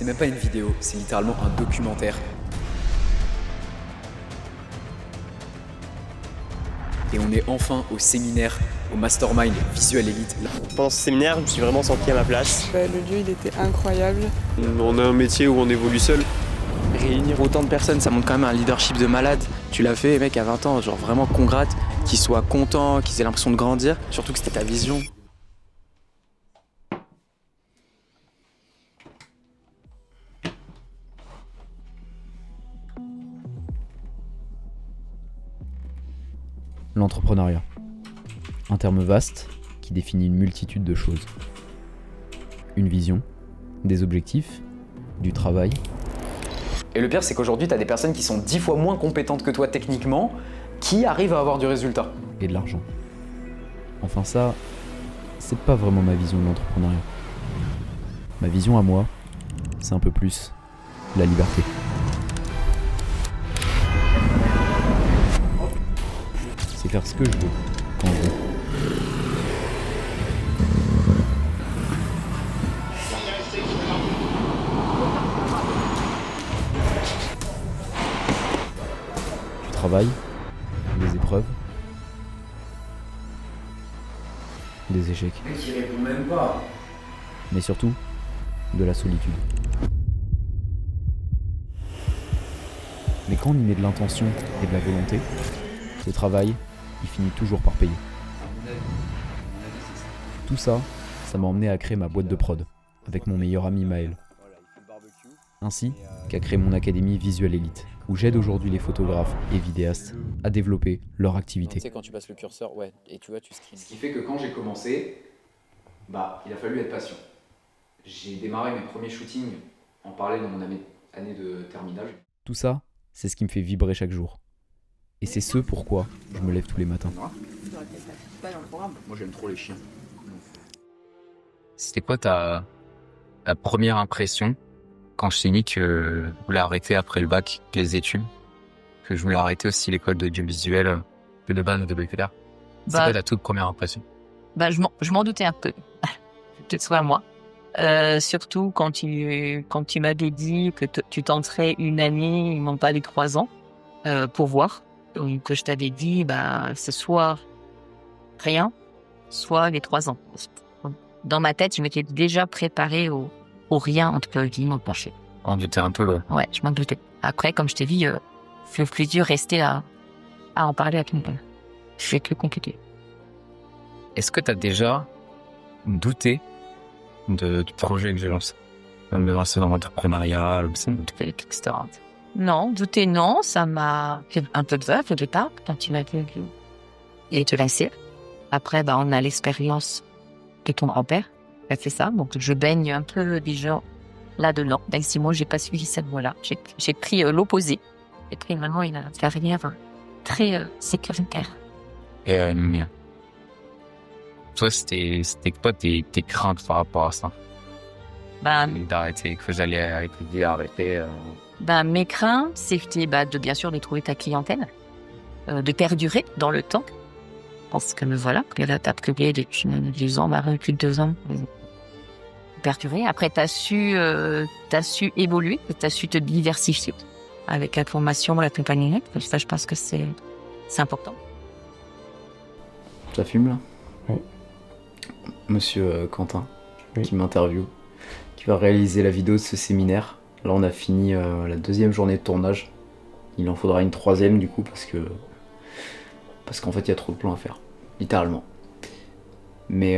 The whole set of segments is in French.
C'est même pas une vidéo, c'est littéralement un documentaire. Et on est enfin au séminaire, au mastermind Visual Elite. Pendant ce séminaire, je me suis vraiment senti à ma place. Le lieu, il était incroyable. On a un métier où on évolue seul. Réunir autant de personnes, ça montre quand même un leadership de malade. Tu l'as fait, mec, à 20 ans, genre vraiment congrats, qu'ils soient contents, qu'ils aient l'impression de grandir, surtout que c'était ta vision. L'entrepreneuriat. Un terme vaste qui définit une multitude de choses. Une vision, des objectifs, du travail. Et le pire, c'est qu'aujourd'hui, t'as des personnes qui sont 10 fois moins compétentes que toi techniquement, qui arrivent à avoir du résultat. Et de l'argent. Enfin ça, c'est pas vraiment ma vision de l'entrepreneuriat. Ma vision à moi, c'est un peu plus la liberté. C'est faire ce que je veux, quand je veux. Du travail, des épreuves, des échecs. Le mec, il répond même pas. Mais surtout, de la solitude. Mais quand on y met de l'intention et de la volonté, ce travail, il finit toujours par payer. Tout ça, ça m'a emmené à créer ma boîte de prod, avec mon meilleur ami Maël. Ainsi qu'a créé mon académie Visual Elite, où j'aide aujourd'hui les photographes et vidéastes à développer leur activité. Tu sais, quand tu passes le curseur, ouais, et tu vois, tu screens. Ce qui fait que quand j'ai commencé, il a fallu être patient. J'ai démarré mes premiers shootings en parallèle dans mon année de terminale. Tout ça, c'est ce qui me fait vibrer chaque jour. Et c'est ce pourquoi je me lève tous les matins. Moi, j'aime trop les chiens. C'était quoi ta première impression quand je t'ai dit que je voulais arrêter après le bac les études, que je voulais arrêter aussi l'école d'audiovisuel, que de base je devais faire. C'est quoi ta toute première impression? Je m'en doutais un peu. Que ce soit moi. Surtout quand tu m'avais dit que tu tenterais une année, ils m'ont pas dit 3 ans, pour voir. Donc, que je t'avais dit, c'est soit rien, soit les 3 ans. Dans ma tête, je m'étais déjà préparée au rien, entre guillemets, penché. On était un peu... Ouais, je m'en doutais. Après, comme je t'ai dit, c'est plus dur rester à en parler à tout le monde. C'est plus compliqué. Est-ce que tu as déjà douté du projet que j'ai lancé? Me lancer dans l'entrepreneuriat, etc. Non, douter, non. Ça m'a fait un peu peur au départ, quand tu m'as dit et te laisser. Après, on a l'expérience de ton grand-père qui a fait ça. Donc, je baigne un peu déjà là-dedans. Même si moi, j'ai pas suivi cette voie-là. J'ai pris l'opposé. J'ai pris vraiment une carrière très sécuritaire. Et toi, c'était quoi tes craintes par rapport à ça? D'arrêter, que j'allais arrêter. Mes craintes, c'était bien sûr de trouver ta clientèle, de perdurer dans le temps. Parce que voilà, là, t'as publié depuis 2 ans, plus de 2 ans. Perdurer. Après, t'as su évoluer, t'as su te diversifier avec la formation, la compagnie. Ça, je pense que c'est important. Ça fume là? Oui. Monsieur Quentin, Oui. qui m'interviewe, qui va réaliser la vidéo de ce séminaire. Là, on a fini la 2e journée de tournage. Il en faudra une 3e du coup parce qu'en fait, il y a trop de plans à faire, littéralement. Mais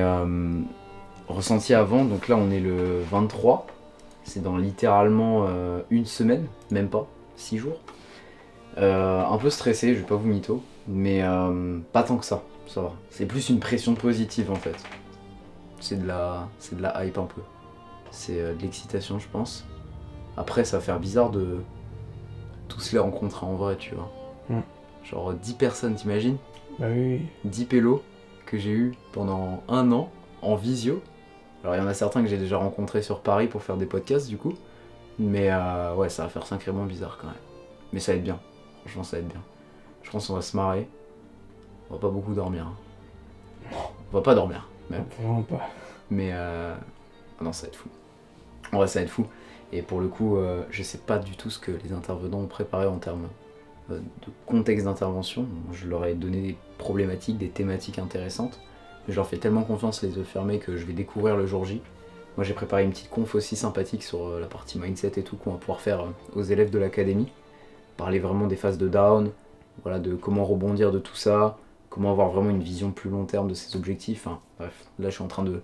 ressenti avant, donc là, on est le 23. C'est dans littéralement une semaine, même pas, 6 jours. Un peu stressé, je vais pas vous mytho, mais pas tant que ça va. C'est plus une pression positive en fait. C'est de la hype un peu. C'est de l'excitation, je pense. Après, ça va faire bizarre de tous les rencontrer en vrai, tu vois. Genre 10 personnes, t'imagines? Bah oui. 10 pélos que j'ai eu pendant 1 an en visio. Alors il y en a certains que j'ai déjà rencontrés sur Paris pour faire des podcasts du coup. Mais ouais, ça va faire sacrément bizarre quand même. Mais ça va être bien. Franchement, ça va être bien. Je pense qu'on va se marrer. On va pas beaucoup dormir. On va pas dormir, même. Vraiment pas. Mais non, ça va être fou. En vrai, ça va être fou. Et pour le coup, je sais pas du tout ce que les intervenants ont préparé en termes de contexte d'intervention. Je leur ai donné des problématiques, des thématiques intéressantes. Je leur fais tellement confiance les yeux fermés que je vais découvrir le jour J. Moi j'ai préparé une petite conf aussi sympathique sur la partie mindset et tout qu'on va pouvoir faire aux élèves de l'académie. Parler vraiment des phases de down, voilà, de comment rebondir de tout ça, comment avoir vraiment une vision plus long terme de ses objectifs. Enfin, bref, là je suis en train de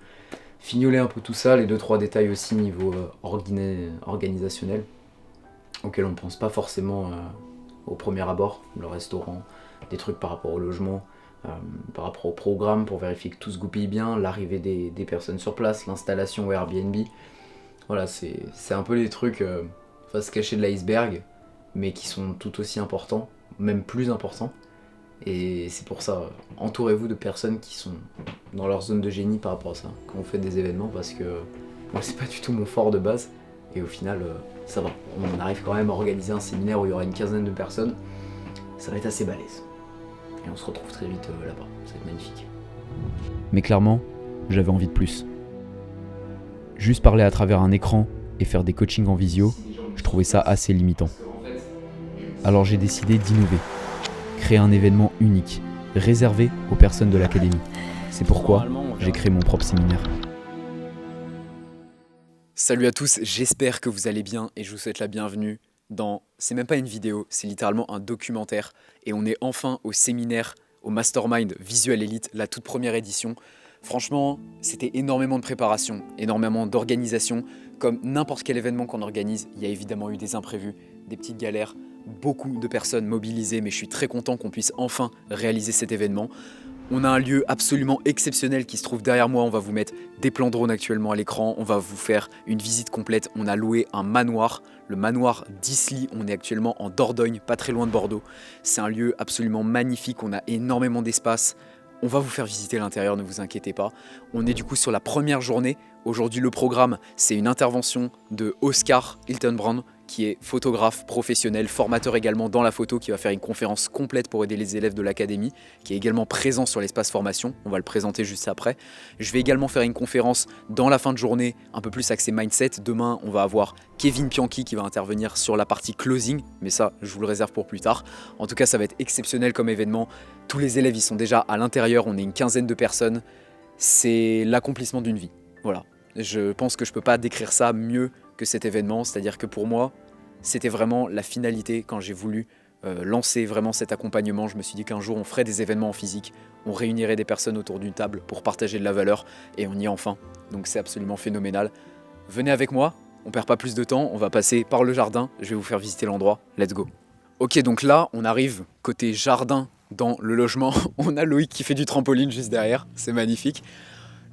fignoler un peu tout ça, les 2-3 détails aussi niveau organisationnel, auxquels on ne pense pas forcément au premier abord, le restaurant, des trucs par rapport au logement, par rapport au programme pour vérifier que tout se goupille bien, l'arrivée des personnes sur place, l'installation au Airbnb. Voilà, c'est un peu les trucs face cachée de l'iceberg, mais qui sont tout aussi importants, même plus importants. Et c'est pour ça, entourez-vous de personnes qui sont dans leur zone de génie par rapport à ça, quand on fait des événements, parce que moi c'est pas du tout mon fort de base, et au final ça va. On arrive quand même à organiser un séminaire où il y aura une quinzaine de personnes, ça va être assez balèze. Et on se retrouve très vite là-bas, ça va être magnifique. Mais clairement, j'avais envie de plus. Juste parler à travers un écran et faire des coachings en visio, je trouvais ça assez limitant. Alors j'ai décidé d'innover. Créer un événement unique, réservé aux personnes de l'académie. C'est pourquoi j'ai créé mon propre séminaire. Salut à tous, j'espère que vous allez bien et je vous souhaite la bienvenue dans... C'est même pas une vidéo, c'est littéralement un documentaire. Et on est enfin au séminaire, au Mastermind Visual Elite, la toute première édition. Franchement, c'était énormément de préparation, énormément d'organisation. Comme n'importe quel événement qu'on organise, il y a évidemment eu des imprévus, des petites galères, beaucoup de personnes mobilisées, mais je suis très content qu'on puisse enfin réaliser cet événement. On a un lieu absolument exceptionnel qui se trouve derrière moi. On va vous mettre des plans drone actuellement à l'écran. On va vous faire une visite complète. On a loué un manoir, le manoir d'Isly. On est actuellement en Dordogne, pas très loin de Bordeaux. C'est un lieu absolument magnifique. On a énormément d'espace. On va vous faire visiter l'intérieur, ne vous inquiétez pas. On est du coup sur la première journée. Aujourd'hui, le programme, c'est une intervention de Oscar Hiltonbrand, qui est photographe professionnel, formateur également dans la photo, qui va faire une conférence complète pour aider les élèves de l'académie, qui est également présent sur l'espace formation. On va le présenter juste après. Je vais également faire une conférence dans la fin de journée, un peu plus axée mindset. Demain, on va avoir Kevin Pianchi qui va intervenir sur la partie closing, mais ça, je vous le réserve pour plus tard. En tout cas, ça va être exceptionnel comme événement. Tous les élèves, ils sont déjà à l'intérieur, on est une quinzaine de personnes. C'est l'accomplissement d'une vie. Voilà. Je pense que je peux pas décrire ça mieux que cet événement, c'est-à-dire que pour moi, c'était vraiment la finalité quand j'ai voulu lancer vraiment cet accompagnement. Je me suis dit qu'un jour, on ferait des événements en physique, on réunirait des personnes autour d'une table pour partager de la valeur, et on y est enfin. Donc c'est absolument phénoménal. Venez avec moi, on perd pas plus de temps, on va passer par le jardin, je vais vous faire visiter l'endroit, let's go. Ok, donc là, on arrive côté jardin dans le logement. On a Loïc qui fait du trampoline juste derrière, c'est magnifique.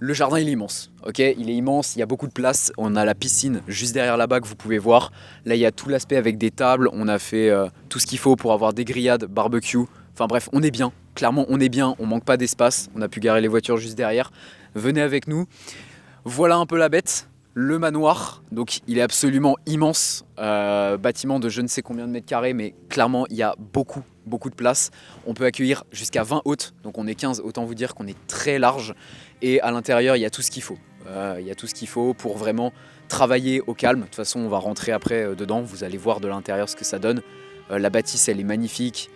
Le jardin, il est immense, ok ? Il est immense, il y a beaucoup de place. On a la piscine juste derrière là-bas que vous pouvez voir. Là, il y a tout l'aspect avec des tables. On a fait tout ce qu'il faut pour avoir des grillades, barbecue. Enfin bref, on est bien. Clairement, on est bien. On manque pas d'espace. On a pu garer les voitures juste derrière. Venez avec nous. Voilà un peu la bête. Le manoir, donc il est absolument immense. Bâtiment de je ne sais combien de mètres carrés, mais clairement, il y a beaucoup de place. On peut accueillir jusqu'à 20 hôtes. Donc on est 15, autant vous dire qu'on est très large. Et à l'intérieur, il y a tout ce qu'il faut. Il y a tout ce qu'il faut pour vraiment travailler au calme. De toute façon, on va rentrer après dedans. Vous allez voir de l'intérieur ce que ça donne. La bâtisse, elle est magnifique.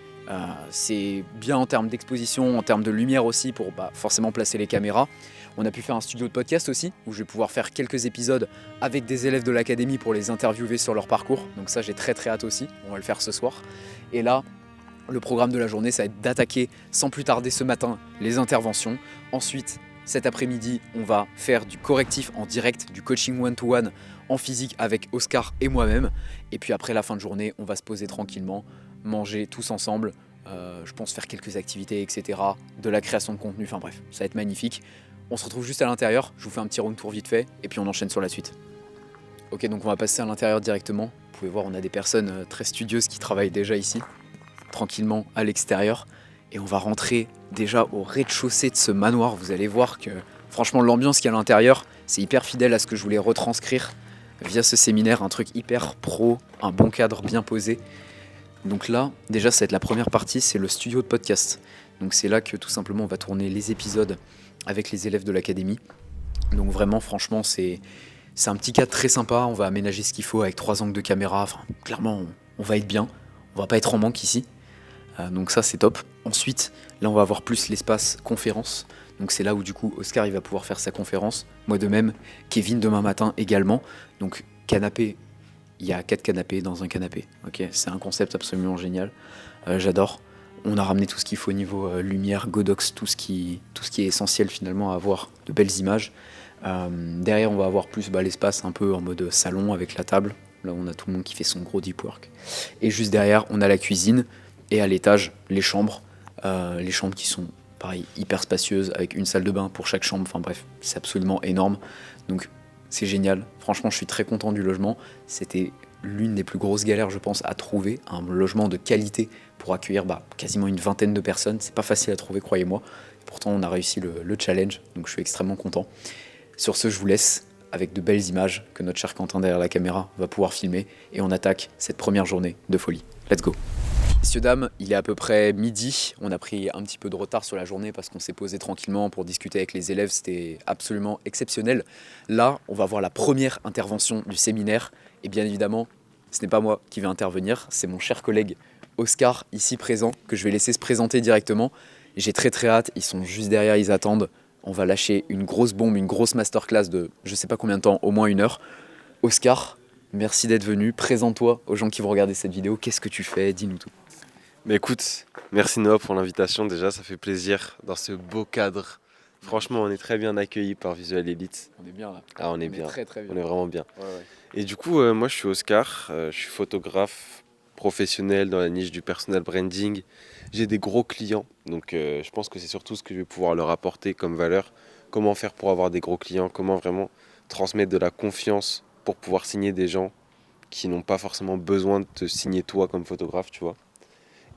C'est bien en termes d'exposition, en termes de lumière aussi, pour forcément placer les caméras. On a pu faire un studio de podcast aussi, où je vais pouvoir faire quelques épisodes avec des élèves de l'académie pour les interviewer sur leur parcours. Donc ça, j'ai très hâte aussi. On va le faire ce soir. Et là, le programme de la journée, ça va être d'attaquer sans plus tarder ce matin les interventions. Ensuite, cet après-midi, on va faire du correctif en direct, du coaching one-to-one en physique avec Oscar et moi-même. Et puis après la fin de journée, on va se poser tranquillement, manger tous ensemble. Je pense faire quelques activités, etc. De la création de contenu, enfin bref, ça va être magnifique. On se retrouve juste à l'intérieur, je vous fais un petit round tour vite fait, et puis on enchaîne sur la suite. Ok, donc on va passer à l'intérieur directement. Vous pouvez voir, on a des personnes très studieuses qui travaillent déjà ici, tranquillement à l'extérieur. Et on va rentrer déjà au rez-de-chaussée de ce manoir. Vous allez voir que franchement l'ambiance qu'il y a à l'intérieur, c'est hyper fidèle à ce que je voulais retranscrire via ce séminaire. Un truc hyper pro, un bon cadre bien posé. Donc là, déjà ça va être la première partie, c'est le studio de podcast. Donc c'est là que tout simplement on va tourner les épisodes avec les élèves de l'académie. Donc vraiment franchement c'est C'est un petit cadre très sympa, on va aménager ce qu'il faut avec 3 angles de caméra. Enfin, clairement, on va être bien. On va pas être en manque ici. Donc ça, c'est top. Ensuite, là, on va avoir plus l'espace conférence. Donc c'est là où du coup Oscar il va pouvoir faire sa conférence. Moi de même, Kevin demain matin également. Donc canapé, il y a 4 canapés dans un canapé. Ok, c'est un concept absolument génial. J'adore. On a ramené tout ce qu'il faut au niveau lumière, Godox, tout ce qui est essentiel finalement à avoir de belles images. Derrière, on va avoir plus l'espace un peu en mode salon avec la table. Là, on a tout le monde qui fait son gros deep work. Et juste derrière, on a la cuisine. Et à l'étage, les chambres qui sont, pareil, hyper spacieuses, avec une salle de bain pour chaque chambre. Enfin bref, c'est absolument énorme. Donc, c'est génial. Franchement, je suis très content du logement. C'était l'une des plus grosses galères, je pense, à trouver. Un logement de qualité pour accueillir quasiment une vingtaine de personnes. C'est pas facile à trouver, croyez-moi. Pourtant, on a réussi le challenge. Donc, je suis extrêmement content. Sur ce, je vous laisse avec de belles images que notre cher Quentin derrière la caméra va pouvoir filmer. Et on attaque cette première journée de folie. Let's go! Messieurs, dames, il est à peu près midi. On a pris un petit peu de retard sur la journée parce qu'on s'est posé tranquillement pour discuter avec les élèves. C'était absolument exceptionnel. Là, on va voir la première intervention du séminaire. Et bien évidemment, ce n'est pas moi qui vais intervenir, c'est mon cher collègue Oscar, ici présent, que je vais laisser se présenter directement. J'ai très hâte, ils sont juste derrière, ils attendent. On va lâcher une grosse bombe, une grosse masterclass de je sais pas combien de temps, au moins 1 heure. Oscar, merci d'être venu. Présente-toi aux gens qui vont regarder cette vidéo. Qu'est-ce que tu fais? Dis-nous tout. Mais écoute, merci Noah pour l'invitation déjà, ça fait plaisir dans ce beau cadre. Franchement, on est très bien accueillis par Visual Elite. On est bien là. Ah, on est bien. Très bien. On est vraiment bien. Ouais. Et du coup, moi je suis Oscar, je suis photographe professionnel dans la niche du personal branding. J'ai des gros clients, donc je pense que c'est surtout ce que je vais pouvoir leur apporter comme valeur. Comment faire pour avoir des gros clients, comment vraiment transmettre de la confiance pour pouvoir signer des gens qui n'ont pas forcément besoin de te signer toi comme photographe, tu vois.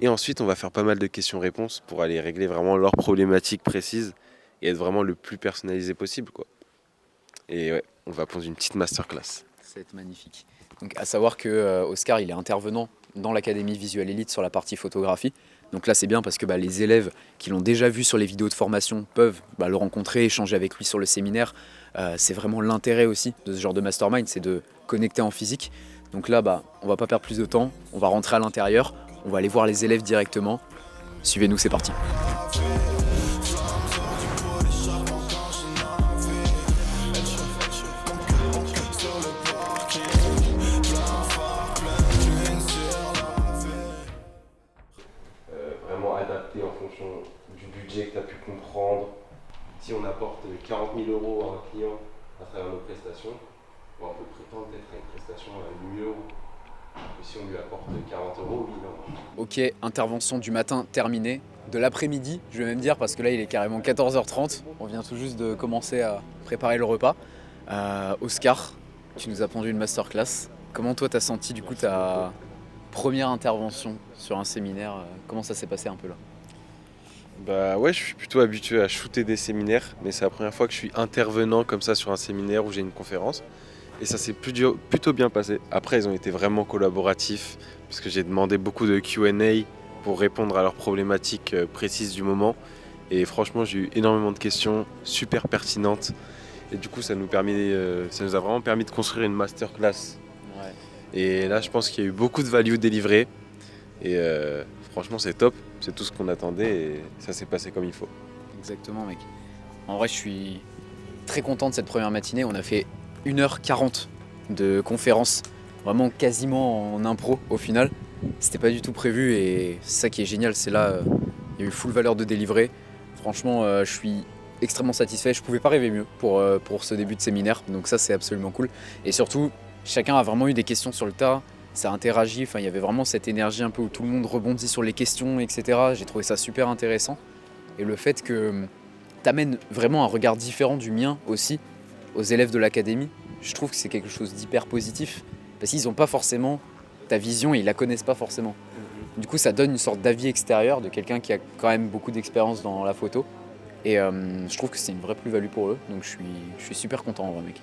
Et ensuite, on va faire pas mal de questions-réponses pour aller régler vraiment leurs problématiques précises et être vraiment le plus personnalisé possible, quoi. Et ouais, on va prendre une petite masterclass. Ça va être magnifique. Donc à savoir que Oscar, il est intervenant dans l'Académie Visual Elite sur la partie photographie. Donc là, c'est bien parce que les élèves qui l'ont déjà vu sur les vidéos de formation peuvent le rencontrer, échanger avec lui sur le séminaire. C'est vraiment l'intérêt aussi de ce genre de mastermind, c'est de connecter en physique. Donc là, on va pas perdre plus de temps, on va rentrer à l'intérieur. On va aller voir les élèves directement. Suivez-nous, c'est parti. Vraiment adapté en fonction du budget que tu as pu comprendre. Si on apporte 40 000 € à un client à travers nos prestations, on peut prétendre peut-être à une prestation à 1 000 €. Et si on lui apporte 40 €, oui, non. Ok, intervention du matin terminée. De l'après-midi, je vais même dire, parce que là il est carrément 14h30. On vient tout juste de commencer à préparer le repas. Oscar, tu nous as pondu une masterclass. Comment toi t'as senti du coup ta première intervention sur un séminaire? Comment ça s'est passé un peu là? Bah ouais, je suis plutôt habitué à shooter des séminaires, mais c'est la première fois que je suis intervenant comme ça sur un séminaire où j'ai une conférence. Et ça s'est plutôt bien passé. Après, ils ont été vraiment collaboratifs, parce que j'ai demandé beaucoup de Q&A pour répondre à leurs problématiques précises du moment. Et franchement, j'ai eu énormément de questions super pertinentes. Et du coup, ça nous a vraiment permis de construire une masterclass. Ouais. Et là, je pense qu'il y a eu beaucoup de value délivrée. Et franchement, c'est top. C'est tout ce qu'on attendait et ça s'est passé comme il faut. Exactement, mec. En vrai, je suis très content de cette première matinée. On a fait 1h40 de conférence, vraiment quasiment en impro au final. C'était pas du tout prévu et c'est ça qui est génial, c'est là, il y a eu full valeur de délivrer. Franchement, je suis extrêmement satisfait, je pouvais pas rêver mieux pour ce début de séminaire, donc ça c'est absolument cool. Et surtout, chacun a vraiment eu des questions sur le tas, ça interagit, enfin, il y avait vraiment cette énergie un peu où tout le monde rebondit sur les questions, etc. J'ai trouvé ça super intéressant. Et le fait que t'amènes vraiment un regard différent du mien aussi aux élèves de l'académie, je trouve que c'est quelque chose d'hyper positif, parce qu'ils n'ont pas forcément ta vision et ils la connaissent pas forcément. Du coup, ça donne une sorte d'avis extérieur de quelqu'un qui a quand même beaucoup d'expérience dans la photo. Et je trouve que c'est une vraie plus-value pour eux, donc je suis super content en vrai, mec.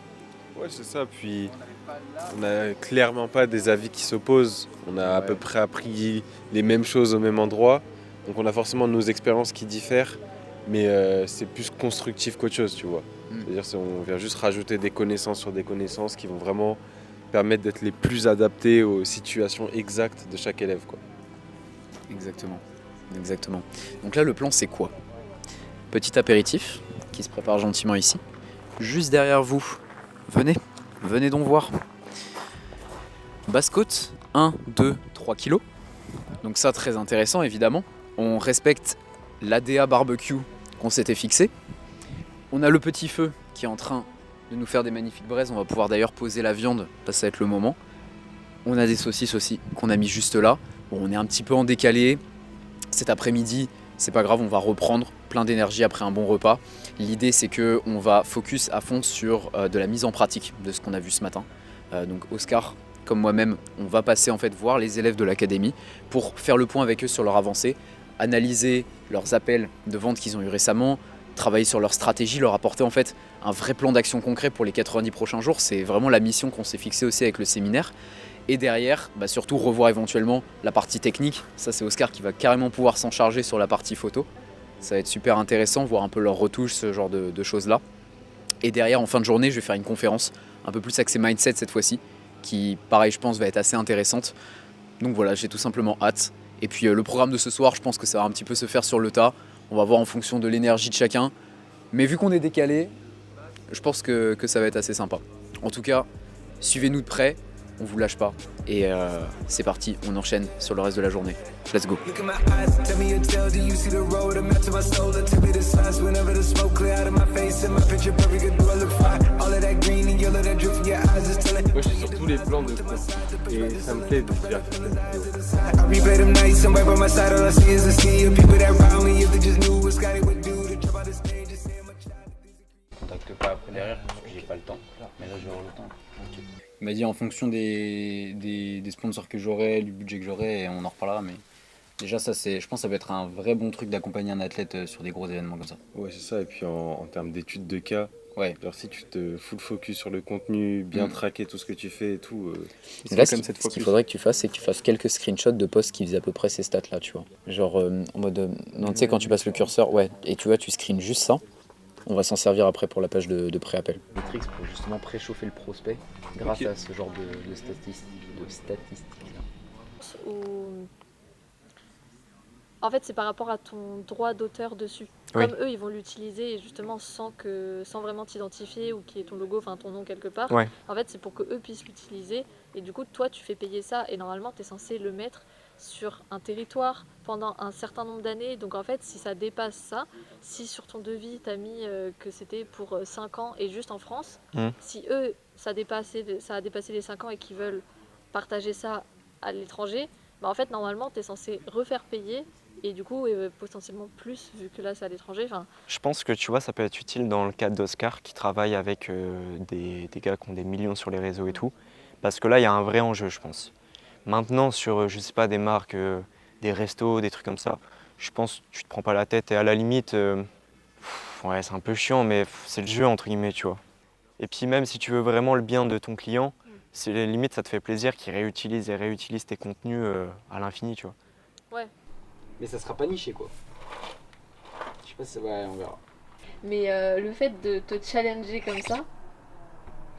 Ouais, c'est ça. Puis on n'a clairement pas des avis qui s'opposent. On a à peu près appris les mêmes choses au même endroit. Donc on a forcément nos expériences qui diffèrent, mais c'est plus constructif qu'autre chose, tu vois. C'est-à-dire on vient juste rajouter des connaissances sur des connaissances qui vont vraiment permettre d'être les plus adaptés aux situations exactes de chaque élève, quoi. Exactement. Donc là, le plan, c'est quoi? Petit apéritif qui se prépare gentiment ici. Juste derrière vous, venez donc voir. Basse côte, 1, 2, 3 kilos. Donc ça, très intéressant, évidemment. On respecte l'ADA barbecue qu'on s'était fixé. On a le petit feu qui est en train de nous faire des magnifiques braises. On va pouvoir d'ailleurs poser la viande, parce que ça va être le moment. On a des saucisses aussi qu'on a mis juste là. Bon, on est un petit peu en décalé. Cet après-midi, c'est pas grave, on va reprendre plein d'énergie après un bon repas. L'idée, c'est qu'on va focus à fond sur de la mise en pratique de ce qu'on a vu ce matin. Donc Oscar, comme moi-même, on va passer en fait voir les élèves de l'académie pour faire le point avec eux sur leur avancée, analyser leurs appels de vente qu'ils ont eu récemment, travailler sur leur stratégie, leur apporter en fait un vrai plan d'action concret pour les 90 prochains jours. C'est vraiment la mission qu'on s'est fixée aussi avec le séminaire. Et derrière, surtout revoir éventuellement la partie technique. Ça, c'est Oscar qui va carrément pouvoir s'en charger sur la partie photo. Ça va être super intéressant, voir un peu leurs retouches, ce genre de choses-là. Et derrière, en fin de journée, je vais faire une conférence un peu plus axée mindset cette fois-ci, qui, pareil, je pense, va être assez intéressante. Donc voilà, j'ai tout simplement hâte. Et puis le programme de ce soir, je pense que ça va un petit peu se faire sur le tas. On va voir en fonction de l'énergie de chacun. Mais vu qu'on est décalé, je pense que ça va être assez sympa. En tout cas, suivez-nous de près. On vous lâche pas et c'est parti, on enchaîne sur le reste de la journée. Let's go. Moi je suis sur tous les plans de cours et ça me plaît de faire cette Je contacte pas après derrière parce que j'ai pas le temps. Mais là je vais avoir le temps. Il m'a dit en fonction des sponsors que j'aurai, du budget que j'aurai, et on en reparlera. Mais déjà, ça, je pense que ça peut être un vrai bon truc d'accompagner un athlète sur des gros événements comme ça. Ouais, c'est ça. Et puis en termes d'études de cas, ouais. Alors si tu te full focus sur le contenu, bien traquer tout ce que tu fais et tout. Là, ce qu'il faudrait que tu fasses, c'est que tu fasses quelques screenshots de posts qui faisaient à peu près ces stats-là, tu vois. Genre en mode. Non, tu sais, quand tu passes le curseur, ouais, et tu vois, tu screens juste ça. On va s'en servir après pour la page de pré-appel. Des tricks pour justement préchauffer le prospect grâce à ce genre de statistiques-là. En fait, c'est par rapport à ton droit d'auteur dessus. Oui. Comme eux, ils vont l'utiliser justement sans vraiment t'identifier ou qu'il y ait ton logo, enfin ton nom quelque part. Ouais. En fait, c'est pour que eux puissent l'utiliser. Et du coup, toi, tu fais payer ça et normalement, tu es censé le mettre sur un territoire pendant un certain nombre d'années. Donc en fait, si ça dépasse ça, si sur ton devis, tu as mis que c'était pour 5 ans et juste en France, si eux, ça a dépassé les 5 ans et qu'ils veulent partager ça à l'étranger, en fait, normalement, tu es censé refaire payer et du coup, potentiellement plus, vu que là, c'est à l'étranger. Je pense que, tu vois, ça peut être utile dans le cadre d'Oscar, qui travaille avec des gars qui ont des millions sur les réseaux et tout, parce que là, il y a un vrai enjeu, je pense. Maintenant, sur, je sais pas, des marques, des restos, des trucs comme ça, je pense que tu te prends pas la tête et à la limite, ouais, c'est un peu chiant, mais c'est le jeu, entre guillemets, tu vois. Et puis même si tu veux vraiment le bien de ton client, c'est limite, ça te fait plaisir qu'il réutilise et réutilise tes contenus à l'infini, tu vois. Ouais. Mais ça sera pas niché, quoi. Je sais pas si ça va, on verra. Mais le fait de te challenger comme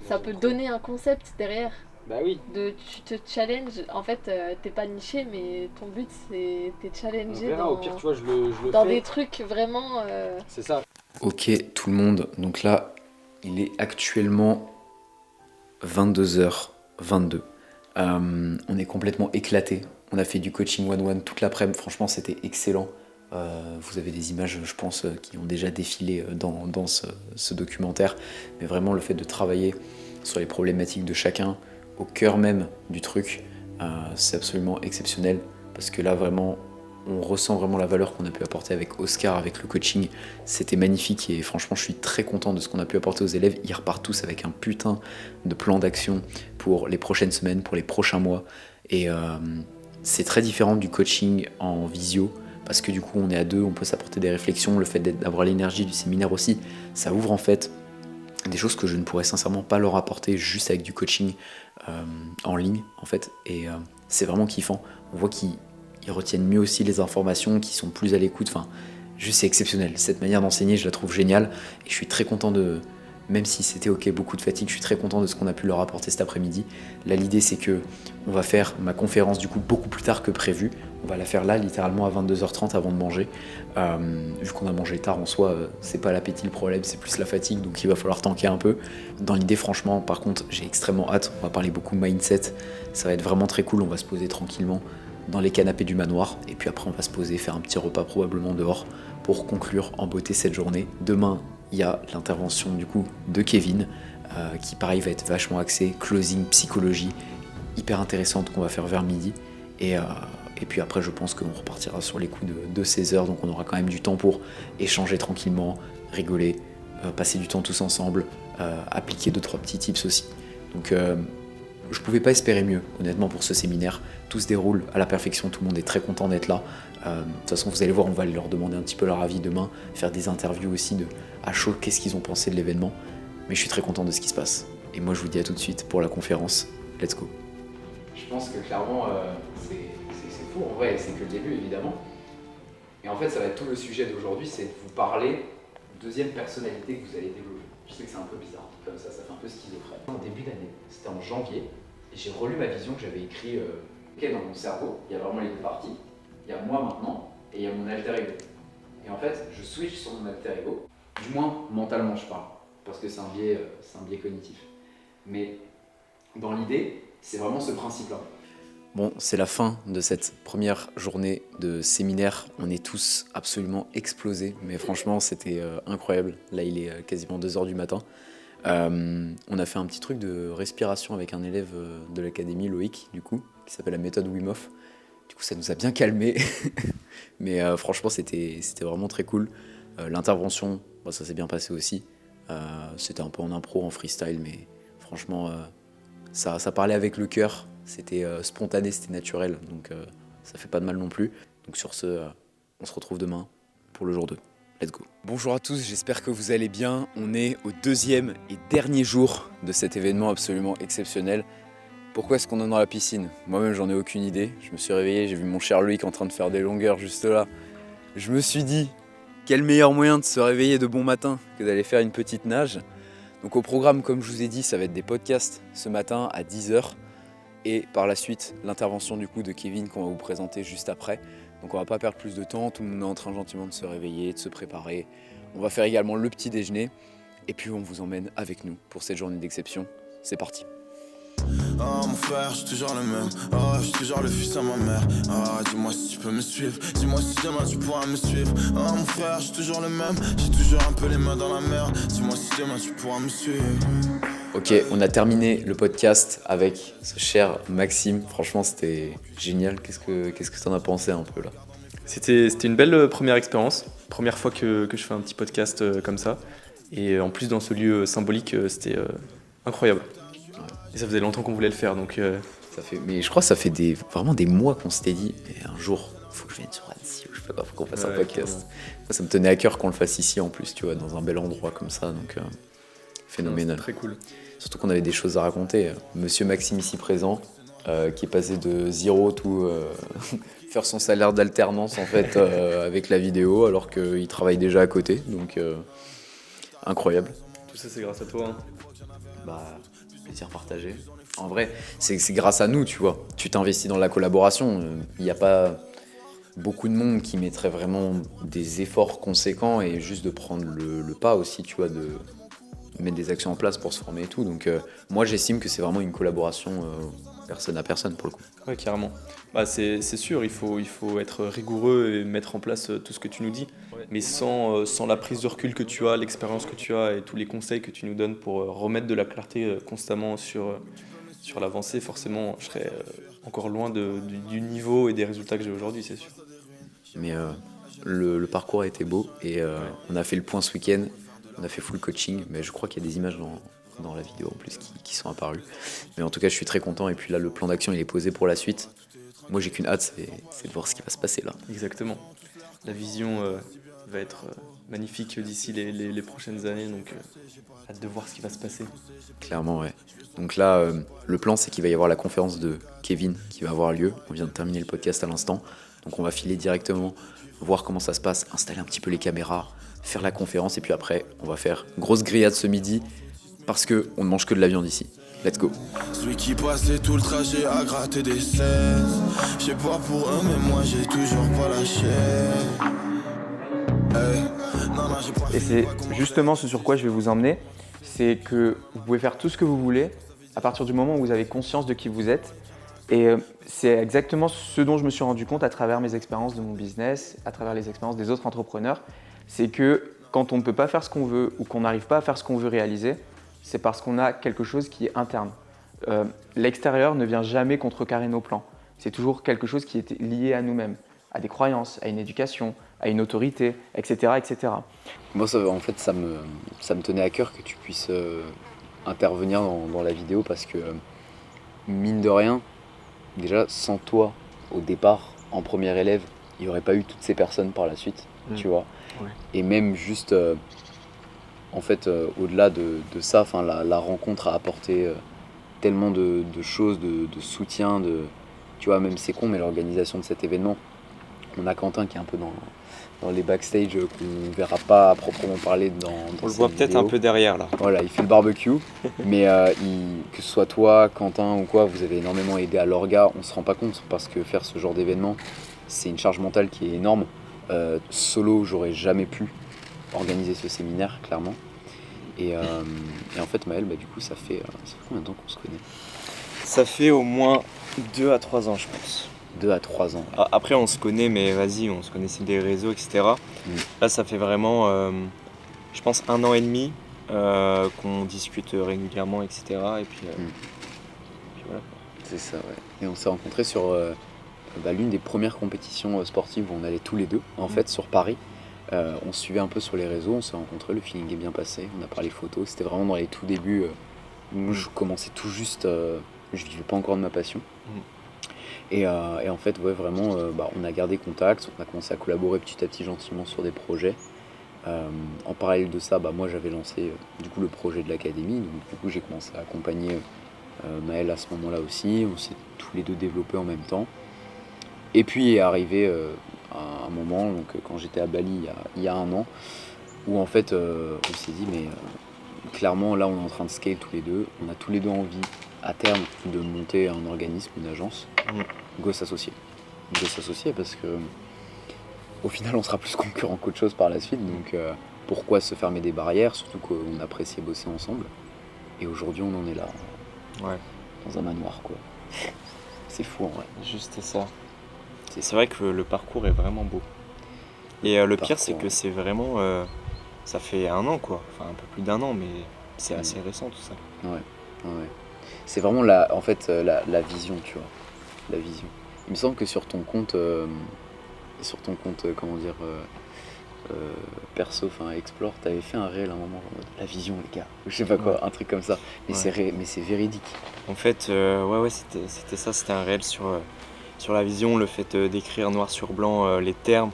ça peut donner un concept derrière. Bah oui. Tu te challenges, en fait, t'es pas niché, mais ton but c'est t'es challengé au pire, tu vois, je le dans fais. des trucs vraiment. C'est ça. Ok, tout le monde. Donc là, il est actuellement 22h22. On est complètement éclaté. On a fait du coaching one-one toute l'après-midi. Franchement, c'était excellent. Vous avez des images, je pense, qui ont déjà défilé dans ce documentaire. Mais vraiment, le fait de travailler sur les problématiques de chacun, au cœur même du truc, c'est absolument exceptionnel. Parce que là, vraiment, on ressent vraiment la valeur qu'on a pu apporter avec Oscar, avec le coaching. C'était magnifique et franchement, je suis très content de ce qu'on a pu apporter aux élèves. Ils repartent tous avec un putain de plan d'action pour les prochaines semaines, pour les prochains mois. Et c'est très différent du coaching en visio. Parce que du coup, on est à deux, on peut s'apporter des réflexions. Le fait d'avoir l'énergie du séminaire aussi, ça ouvre en fait des choses que je ne pourrais sincèrement pas leur apporter juste avec du coaching en ligne en fait. Et c'est vraiment kiffant. On voit qu'ils retiennent mieux aussi les informations, qu'ils sont plus à l'écoute. Enfin, juste c'est exceptionnel. Cette manière d'enseigner, je la trouve géniale. Et je suis très content de même si c'était ok, beaucoup de fatigue, je suis très content de ce qu'on a pu leur apporter cet après-midi. Là, l'idée, c'est que on va faire ma conférence du coup beaucoup plus tard que prévu. On va la faire là, littéralement à 22h30 avant de manger. Vu qu'on a mangé tard en soi, c'est pas l'appétit le problème, c'est plus la fatigue, donc il va falloir tanker un peu. Dans l'idée, franchement, par contre, j'ai extrêmement hâte. On va parler beaucoup mindset, ça va être vraiment très cool. On va se poser tranquillement dans les canapés du manoir, et puis après on va se poser, faire un petit repas probablement dehors pour conclure en beauté cette journée. Demain, il y a l'intervention du coup de Kevin, qui pareil va être vachement axé closing, psychologie, hyper intéressante qu'on va faire vers midi. Et puis après, je pense qu'on repartira sur les coups de 16h, donc on aura quand même du temps pour échanger tranquillement, rigoler, passer du temps tous ensemble, appliquer 2-3 petits tips aussi. Donc je pouvais pas espérer mieux, honnêtement, pour ce séminaire. Tout se déroule à la perfection, tout le monde est très content d'être là. De toute façon, vous allez voir, on va leur demander un petit peu leur avis demain, faire des interviews aussi à chaud, qu'est-ce qu'ils ont pensé de l'événement. Mais je suis très content de ce qui se passe. Et moi, je vous dis à tout de suite pour la conférence. Let's go. Je pense que clairement, c'est fou en vrai, c'est que le début évidemment. Et en fait, ça va être tout le sujet d'aujourd'hui, c'est de vous parler deuxième personnalité que vous allez développer. Je sais que c'est un peu bizarre, comme ça fait un peu schizophrène. En début d'année, c'était en janvier, et j'ai relu ma vision que j'avais écrite dans mon cerveau. Il y a vraiment les deux parties. Il y a moi maintenant, et il y a mon alter ego. Et en fait, je switch sur mon alter ego, du moins mentalement je parle, parce que c'est un biais cognitif. Mais dans l'idée, c'est vraiment ce principe-là. Bon, c'est la fin de cette première journée de séminaire. On est tous absolument explosés, mais franchement, c'était incroyable. Là, il est quasiment 2h du matin. On a fait un petit truc de respiration avec un élève de l'académie, Loïc, du coup, qui s'appelle la méthode Wim Hof. Du coup, ça nous a bien calmés. Mais franchement, c'était vraiment très cool. L'intervention, ça s'est bien passé aussi. C'était un peu en impro, en freestyle, mais franchement, ça parlait avec le cœur. C'était spontané, c'était naturel, donc ça fait pas de mal non plus. Donc sur ce, on se retrouve demain pour le jour 2. Let's go. Bonjour à tous, j'espère que vous allez bien. On est au 2e et dernier jour de cet événement absolument exceptionnel. Pourquoi est-ce qu'on est dans la piscine? Moi-même, j'en ai aucune idée. Je me suis réveillé, j'ai vu mon cher Loïc en train de faire des longueurs juste là. Je me suis dit, quel meilleur moyen de se réveiller de bon matin que d'aller faire une petite nage. Donc au programme, comme je vous ai dit, ça va être des podcasts ce matin à 10h. Et par la suite, l'intervention du coup de Kevin qu'on va vous présenter juste après. Donc on va pas perdre plus de temps, tout le monde est en train gentiment de se réveiller, de se préparer. On va faire également le petit déjeuner. Et puis on vous emmène avec nous pour cette journée d'exception. C'est parti. Oh mon frère, je suis toujours le même. Oh, je suis toujours le fils à ma mère. Oh, dis-moi si tu peux me suivre. Dis-moi si demain tu pourras me suivre. Oh mon frère, je suis toujours le même. J'ai toujours un peu les mains dans la mer. Dis-moi si demain tu pourras me suivre. Ok, on a terminé le podcast avec ce cher Maxime. Franchement, c'était génial. Qu'est-ce que t'en as pensé un peu là? C'était une belle première expérience. Première fois que je fais un petit podcast comme ça. Et en plus, dans ce lieu symbolique, c'était incroyable. Et ça faisait longtemps qu'on voulait le faire, donc... Mais je crois que ça fait vraiment des mois qu'on s'était dit, et un jour, il faut que je vienne sur Annecy, ou je sais pas, faut qu'on fasse un podcast. Moi, ça me tenait à cœur qu'on le fasse ici en plus, tu vois, dans un bel endroit comme ça, donc phénoménal. C'est très cool. Surtout qu'on avait des choses à raconter. Monsieur Maxime ici présent, qui est passé de zéro tout faire son salaire d'alternance en fait avec la vidéo, alors qu'il travaille déjà à côté, donc incroyable. Tout ça, c'est grâce à toi. Hein. Bah, plaisir partagé. En vrai, c'est grâce à nous, tu vois. Tu t'investis dans la collaboration. Il n'y a pas beaucoup de monde qui mettrait vraiment des efforts conséquents et juste de prendre le pas aussi, tu vois, de mettre des actions en place pour se former et tout. Donc moi, j'estime que c'est vraiment une collaboration personne à personne pour le coup. Ouais, carrément. Bah, c'est sûr, il faut être rigoureux et mettre en place tout ce que tu nous dis. Mais sans la prise de recul que tu as, l'expérience que tu as et tous les conseils que tu nous donnes pour remettre de la clarté constamment sur l'avancée, forcément, je serais encore loin du niveau et des résultats que j'ai aujourd'hui, c'est sûr. Mais le parcours a été beau et on a fait le point ce week-end. On a fait full coaching, mais je crois qu'il y a des images dans la vidéo en plus qui sont apparues. Mais en tout cas, je suis très content. Et puis là, le plan d'action, il est posé pour la suite. Moi, j'ai qu'une hâte, c'est de voir ce qui va se passer là. Exactement. La vision va être magnifique d'ici les prochaines années, donc hâte de voir ce qui va se passer. Clairement, ouais. Donc là, le plan, c'est qu'il va y avoir la conférence de Kevin qui va avoir lieu. On vient de terminer le podcast à l'instant. Donc on va filer directement, voir comment ça se passe, installer un petit peu les caméras, faire la conférence et puis après, on va faire grosse grillade ce midi parce qu'on ne mange que de la viande ici. Let's go. Celui qui passait tout le trajet à gratter des 16. Je sais pas pour eux, mais moi j'ai toujours pas lâché. Hey. Non, j'ai pas. Et c'est justement ce sur quoi je vais vous emmener, c'est que vous pouvez faire tout ce que vous voulez à partir du moment où vous avez conscience de qui vous êtes. Et c'est exactement ce dont je me suis rendu compte à travers mes expériences de mon business, à travers les expériences des autres entrepreneurs. C'est que quand on ne peut pas faire ce qu'on veut ou qu'on n'arrive pas à faire ce qu'on veut réaliser, c'est parce qu'on a quelque chose qui est interne. L'extérieur ne vient jamais contrecarrer nos plans. C'est toujours quelque chose qui est lié à nous-mêmes, à des croyances, à une éducation, à une autorité, etc. etc. Moi, en fait, ça me tenait à cœur que tu puisses intervenir dans la vidéo parce que, mine de rien, déjà, sans toi, au départ, en premier élève, il n'y aurait pas eu toutes ces personnes par la suite, tu vois. Ouais. Et même juste, en fait, au-delà de ça, la rencontre a apporté tellement de choses, de soutien, tu vois, même c'est con, mais l'organisation de cet événement, on a Quentin qui est un peu dans les backstage qu'on ne verra pas à proprement parler dans On le voit peut-être un peu derrière là. Voilà, il fait le barbecue, mais que ce soit toi, Quentin ou quoi, vous avez énormément aidé à l'orga, on se rend pas compte parce que faire ce genre d'événement, c'est une charge mentale qui est énorme. Solo, j'aurais jamais pu organiser ce séminaire, clairement. Et en fait, Maël, du coup, ça fait combien de temps qu'on se connaît? Ça fait au moins 2 à 3 ans, je pense. 2 à 3 ans. Après, on se connaît, mais vas-y, on se connaissait des réseaux, etc. Là, ça fait vraiment, je pense, 1 an et demi qu'on discute régulièrement, etc. Et puis voilà. C'est ça, ouais. Et on s'est rencontrés sur l'une des premières compétitions sportives où on allait tous les deux, en fait, sur Paris. On se suivait un peu sur les réseaux, on s'est rencontrés, le feeling est bien passé, on a parlé photos. C'était vraiment dans les tout débuts où je commençais tout juste, je vivais pas encore de ma passion. Et en fait, ouais, vraiment, on a gardé contact, on a commencé à collaborer petit à petit gentiment sur des projets. En parallèle de ça, moi j'avais lancé du coup le projet de l'académie, donc du coup j'ai commencé à accompagner Maël à ce moment-là aussi. On s'est tous les deux développés en même temps. Et puis est arrivé un moment, donc quand j'étais à Bali il y a 1 an, où en fait on s'est dit mais clairement là on est en train de scale tous les deux, on a tous les deux envie à terme de monter un organisme, une agence. Go s'associer parce que au final on sera plus concurrents qu'autre chose par la suite, donc pourquoi se fermer des barrières, surtout qu'on appréciait bosser ensemble. Et aujourd'hui on en est là, dans un manoir quoi. C'est fou en vrai. Juste ça. C'est vrai que le parcours est vraiment beau. Et le pire c'est que c'est vraiment, ça fait 1 an quoi, enfin un peu plus d'1 an, mais c'est assez récent tout ça. Ouais. C'est vraiment la vision, tu vois. La vision. Il me semble que sur ton compte, comment dire, perso, Explore, t'avais fait un réel à un moment, la vision les gars, je sais pas quoi, un truc comme ça. Mais c'est véridique. En fait, c'était ça, c'était un réel sur la vision, le fait d'écrire noir sur blanc les termes,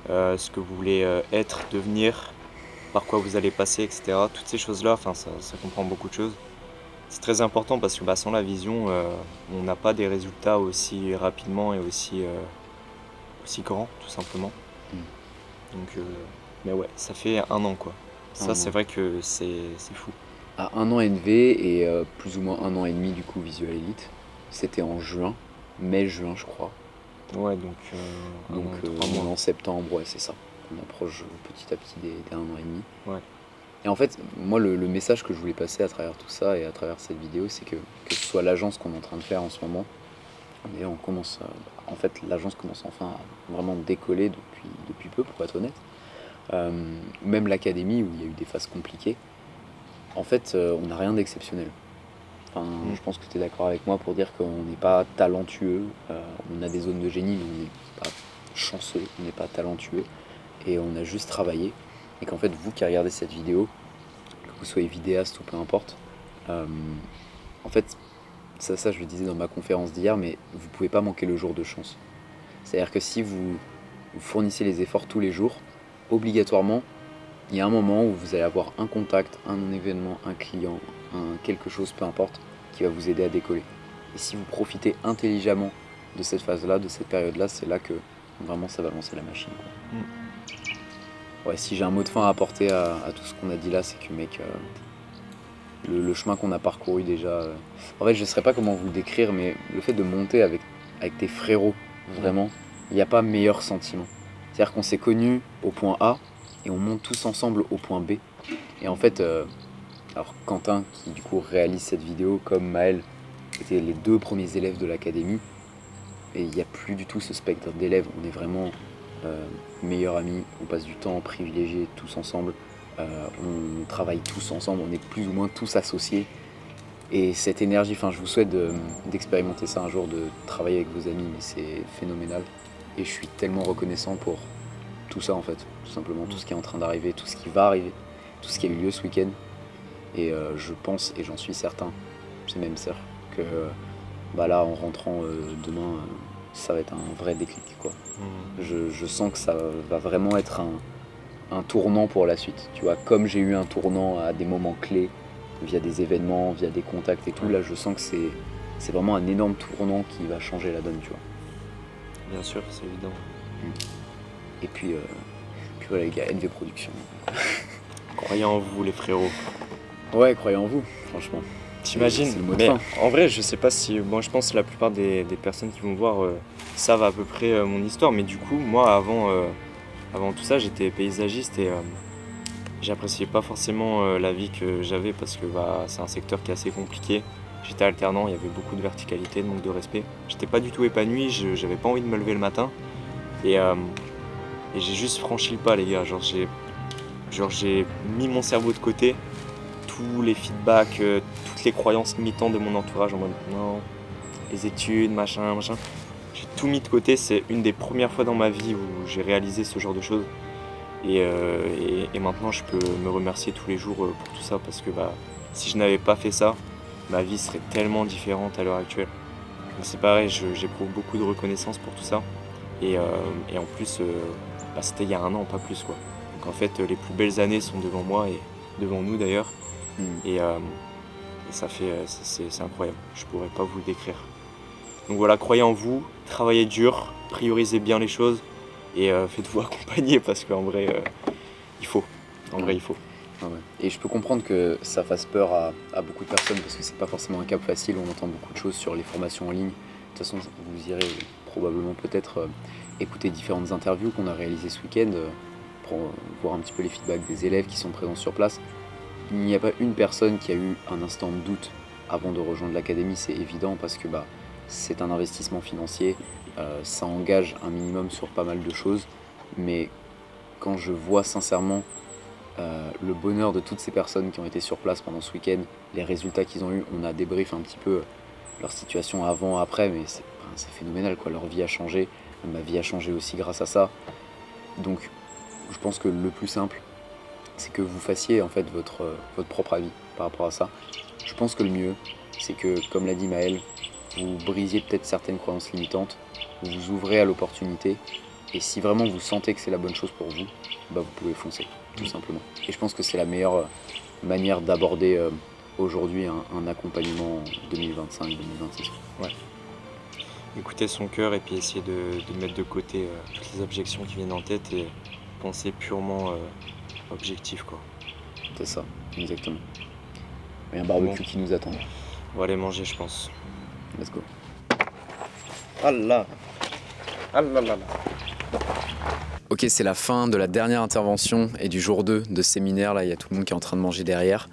ce que vous voulez être, devenir, par quoi vous allez passer, etc. Toutes ces choses-là, ça comprend beaucoup de choses. C'est très important parce que sans la vision, on n'a pas des résultats aussi rapidement et aussi grands, tout simplement. Donc, mais ouais, ça fait 1 an quoi. Ça, c'est vrai que c'est fou. À 1 an NV et plus ou moins 1 an et demi du coup Visual Elite. C'était en mai-juin je crois. Ouais, donc en septembre, ouais, c'est ça. On approche petit à petit des 1 an et demi. Ouais. Et en fait, moi, le message que je voulais passer à travers tout ça et à travers cette vidéo, c'est que ce soit l'agence qu'on est en train de faire en ce moment, et l'agence commence enfin à vraiment décoller depuis peu, pour être honnête. Même l'académie, où il y a eu des phases compliquées, en fait, on n'a rien d'exceptionnel. Je pense que tu es d'accord avec moi pour dire qu'on n'est pas talentueux, on a des zones de génie, mais on n'est pas chanceux, on n'est pas talentueux, et on a juste travaillé. Et qu'en fait, vous qui regardez cette vidéo, que vous soyez vidéaste ou peu importe, en fait, ça je le disais dans ma conférence d'hier, mais vous pouvez pas manquer le jour de chance. C'est-à-dire que si vous fournissez les efforts tous les jours, obligatoirement, il y a un moment où vous allez avoir un contact, un événement, un client, quelque chose, peu importe, qui va vous aider à décoller. Et si vous profitez intelligemment de cette phase-là, de cette période-là, c'est là que vraiment ça va lancer la machine, quoi. Ouais, si j'ai un mot de fin à apporter à tout ce qu'on a dit là, c'est que mec, le chemin qu'on a parcouru déjà. En fait, je ne saurais pas comment vous le décrire, mais le fait de monter avec tes frérots, vraiment, il n'y a pas meilleur sentiment. C'est-à-dire qu'on s'est connus au point A et on monte tous ensemble au point B. Et en fait, alors Quentin, qui du coup réalise cette vidéo, comme Maël, étaient les 2 premiers élèves de l'académie. Et il n'y a plus du tout ce spectre d'élèves. On est vraiment meilleurs amis, on passe du temps privilégié tous ensemble. On travaille tous ensemble, on est plus ou moins tous associés. Et cette énergie, je vous souhaite d'expérimenter ça un jour, de travailler avec vos amis, mais c'est phénoménal. Et je suis tellement reconnaissant pour tout ça en fait, tout simplement, tout ce qui est en train d'arriver, tout ce qui va arriver, tout ce qui a eu lieu ce week-end. Et je pense, et j'en suis certain, c'est même sûr, que là en rentrant demain, ça va être un vrai déclic, quoi. Je sens que ça va vraiment être un tournant pour la suite, tu vois, comme j'ai eu un tournant à des moments clés, via des événements, via des contacts et tout, là je sens que c'est vraiment un énorme tournant qui va changer la donne, tu vois. Bien sûr, c'est évident. Et puis voilà les gars, NV Productions. Croyez en vous les frérots. Ouais, croyez en vous, franchement. T'imagines? C'est le mot de Mais fin. en vrai, je sais pas si... Moi, je pense que la plupart des personnes qui vont me voir savent à peu près mon histoire. Mais du coup, moi, avant tout ça, j'étais paysagiste et j'appréciais pas forcément la vie que j'avais parce que c'est un secteur qui est assez compliqué. J'étais alternant, il y avait beaucoup de verticalité, de manque de respect. J'étais pas du tout épanoui, j'avais pas envie de me lever le matin. Et j'ai juste franchi le pas, les gars. J'ai mis mon cerveau de côté. Tous les feedbacks, toutes les croyances limitantes de mon entourage en mode non, les études, machin. J'ai tout mis de côté, c'est une des premières fois dans ma vie où j'ai réalisé ce genre de choses. Et maintenant je peux me remercier tous les jours pour tout ça parce que si je n'avais pas fait ça, ma vie serait tellement différente à l'heure actuelle. Donc c'est pareil, j'éprouve beaucoup de reconnaissance pour tout ça. Et en plus, c'était il y a 1 an, pas plus quoi. Donc en fait, les plus belles années sont devant moi et devant nous d'ailleurs. Et ça fait, c'est incroyable, je pourrais pas vous le décrire. Donc voilà, croyez en vous, travaillez dur, priorisez bien les choses et faites-vous accompagner parce qu'en vrai, il faut. En vrai, il faut. Ah ouais. Et je peux comprendre que ça fasse peur à beaucoup de personnes parce que c'est pas forcément un cap facile, on entend beaucoup de choses sur les formations en ligne. De toute façon, vous irez probablement peut-être écouter différentes interviews qu'on a réalisées ce week-end pour voir un petit peu les feedbacks des élèves qui sont présents sur place. Il n'y a pas une personne qui a eu un instant de doute avant de rejoindre l'académie, c'est évident parce que c'est un investissement financier, ça engage un minimum sur pas mal de choses, mais quand je vois sincèrement le bonheur de toutes ces personnes qui ont été sur place pendant ce week-end, les résultats qu'ils ont eu, on a débrief un petit peu leur situation avant, après, mais c'est phénoménal quoi, leur vie a changé, ma vie a changé aussi grâce à ça, donc je pense que le plus simple, c'est que vous fassiez en fait votre propre avis par rapport à ça. Je pense que le mieux, c'est que, comme l'a dit Maël, vous brisiez peut-être certaines croyances limitantes, vous vous ouvrez à l'opportunité, et si vraiment vous sentez que c'est la bonne chose pour vous, vous pouvez foncer, tout simplement. Et je pense que c'est la meilleure manière d'aborder aujourd'hui un accompagnement 2025-2026. Ouais. Écouter son cœur et puis essayer de mettre de côté toutes les objections qui viennent en tête et penser purement objectif quoi. C'est ça, exactement. Il y a un barbecue qui nous attend. On va aller manger je pense. Let's go. Ah là. Ok, c'est la fin de la dernière intervention et du jour 2 de ce séminaire. Là, il y a tout le monde qui est en train de manger derrière.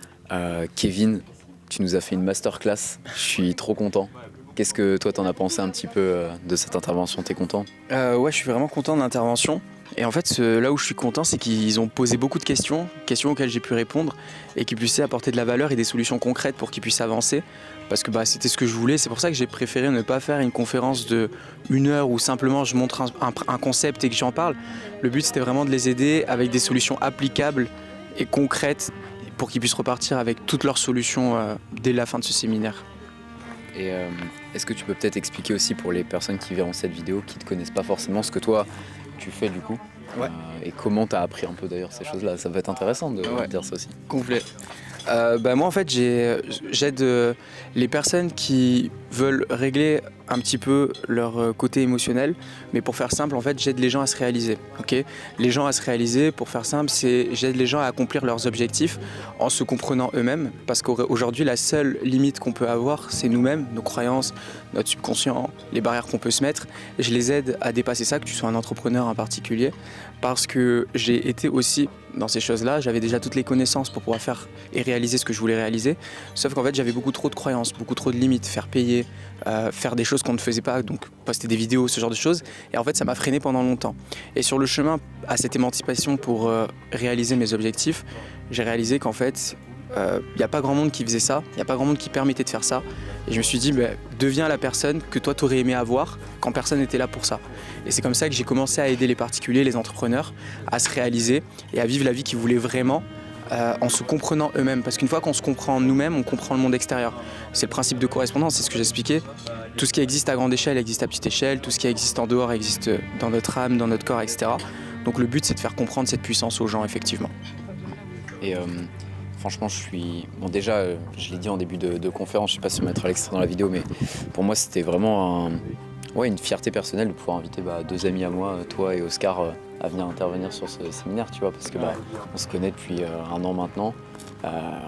Kevin, tu nous as fait une masterclass. Je suis trop content. Qu'est-ce que toi t'en as pensé un petit peu de cette intervention? T'es content? Ouais, je suis vraiment content de l'intervention. Et en fait, là où je suis content, c'est qu'ils ont posé beaucoup de questions auxquelles j'ai pu répondre et qui puissaient apporter de la valeur et des solutions concrètes pour qu'ils puissent avancer. Parce que c'était ce que je voulais. C'est pour ça que j'ai préféré ne pas faire une conférence de 1 heure où simplement je montre un concept et que j'en parle. Le but, c'était vraiment de les aider avec des solutions applicables et concrètes pour qu'ils puissent repartir avec toutes leurs solutions dès la fin de ce séminaire. Et est-ce que tu peux peut-être expliquer aussi pour les personnes qui verront cette vidéo, qui ne te connaissent pas forcément, ce que toi tu fais du coup? Ouais. Et comment tu as appris un peu d'ailleurs ces choses-là? Ça va être intéressant de dire ça aussi. Complet. Moi en fait j'aide les personnes qui veulent régler un petit peu leur côté émotionnel, mais pour faire simple, en fait, j'aide les gens à se réaliser. Okay, les gens à se réaliser, pour faire simple, c'est j'aide les gens à accomplir leurs objectifs en se comprenant eux-mêmes, parce qu'aujourd'hui, la seule limite qu'on peut avoir, c'est nous-mêmes, nos croyances, notre subconscient, les barrières qu'on peut se mettre. Je les aide à dépasser ça, que tu sois un entrepreneur en particulier, parce que j'ai été aussi dans ces choses-là, j'avais déjà toutes les connaissances pour pouvoir faire et réaliser ce que je voulais réaliser, sauf qu'en fait j'avais beaucoup trop de croyances, beaucoup trop de limites, faire payer, faire des choses qu'on ne faisait pas, donc poster des vidéos, ce genre de choses, et en fait ça m'a freiné pendant longtemps. Et sur le chemin à cette émancipation pour réaliser mes objectifs, j'ai réalisé qu'en fait il n'y a pas grand monde qui faisait ça, il n'y a pas grand monde qui permettait de faire ça. Et je me suis dit, deviens la personne que toi t'aurais aimé avoir quand personne n'était là pour ça. Et c'est comme ça que j'ai commencé à aider les particuliers, les entrepreneurs, à se réaliser et à vivre la vie qu'ils voulaient vraiment en se comprenant eux-mêmes. Parce qu'une fois qu'on se comprend nous-mêmes, on comprend le monde extérieur. C'est le principe de correspondance, c'est ce que j'expliquais. Tout ce qui existe à grande échelle existe à petite échelle, tout ce qui existe en dehors existe dans notre âme, dans notre corps, etc. Donc le but c'est de faire comprendre cette puissance aux gens, effectivement. Et franchement, déjà, je l'ai dit en début de conférence, je sais pas si on mettra l'extrait dans la vidéo, mais pour moi, c'était vraiment une fierté personnelle de pouvoir inviter 2 amis à moi, toi et Oscar, à venir intervenir sur ce séminaire, tu vois, parce que on se connaît depuis 1 an maintenant.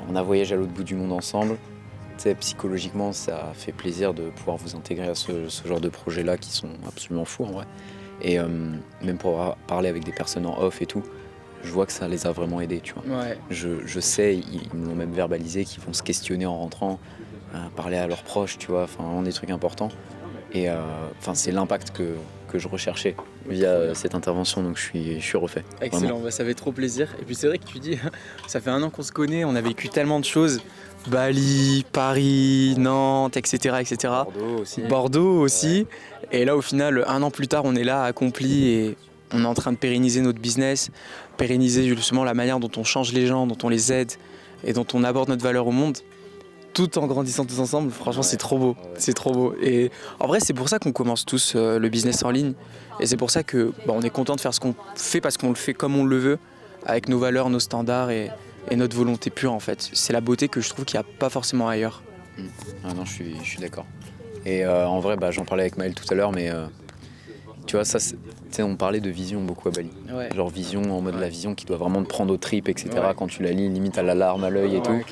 On a voyagé à l'autre bout du monde ensemble. Tu sais, psychologiquement, ça fait plaisir de pouvoir vous intégrer à ce genre de projets-là qui sont absolument fous, en vrai. Et même pour avoir parlé avec des personnes en off et tout, je vois que ça les a vraiment aidés, tu vois. Ouais. Je sais, ils me l'ont même verbalisé, qu'ils vont se questionner en rentrant, parler à leurs proches, tu vois, enfin vraiment des trucs importants. Et c'est l'impact que je recherchais via cette intervention, donc je suis refait. Excellent, ça fait trop plaisir. Et puis c'est vrai que tu dis, ça fait 1 an qu'on se connaît, on a vécu tellement de choses. Bali, Paris, Nantes, etc. etc. Bordeaux aussi. Et là, au final, 1 an plus tard, on est là, accompli, et on est en train de pérenniser notre business, pérenniser justement la manière dont on change les gens, dont on les aide et dont on aborde notre valeur au monde, tout en grandissant tous ensemble. Franchement, c'est trop beau, c'est trop beau. Et en vrai, c'est pour ça qu'on commence tous le business en ligne. Et c'est pour ça que on est content de faire ce qu'on fait, parce qu'on le fait comme on le veut, avec nos valeurs, nos standards et notre volonté pure, en fait. C'est la beauté que je trouve qu'il n'y a pas forcément ailleurs. Ah non, je suis d'accord. Et en vrai, j'en parlais avec Maël tout à l'heure, mais tu vois, ça, on parlait de vision beaucoup à Bali. Ouais. Genre vision, en mode la vision qui doit vraiment te prendre aux tripes, etc. Ouais. Quand tu la lis, limite à la larme à l'œil et tout.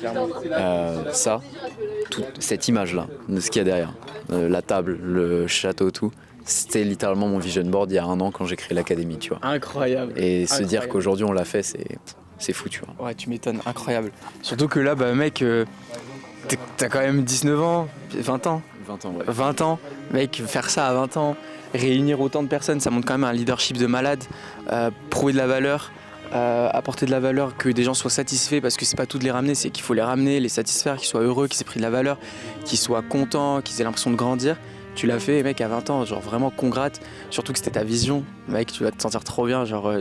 Cette image-là, de ce qu'il y a derrière, la table, le château, tout, c'était littéralement mon vision board il y a 1 an quand j'ai créé l'académie, tu vois. Incroyable. Et se dire qu'aujourd'hui on l'a fait, c'est fou, tu vois. Ouais, tu m'étonnes, incroyable. Surtout que là, mec, t'as quand même 19 ans, 20 ans. 20 ans, ouais. 20 ans, mec, faire ça à 20 ans, réunir autant de personnes, ça montre quand même un leadership de malade, prouver de la valeur, apporter de la valeur, que des gens soient satisfaits, parce que c'est pas tout de les ramener, c'est qu'il faut les ramener, les satisfaire, qu'ils soient heureux, qu'ils aient pris de la valeur, qu'ils soient contents, qu'ils aient l'impression de grandir. Tu l'as fait, mec, à 20 ans, genre vraiment congrats, surtout que c'était ta vision, mec, tu vas te sentir trop bien, genre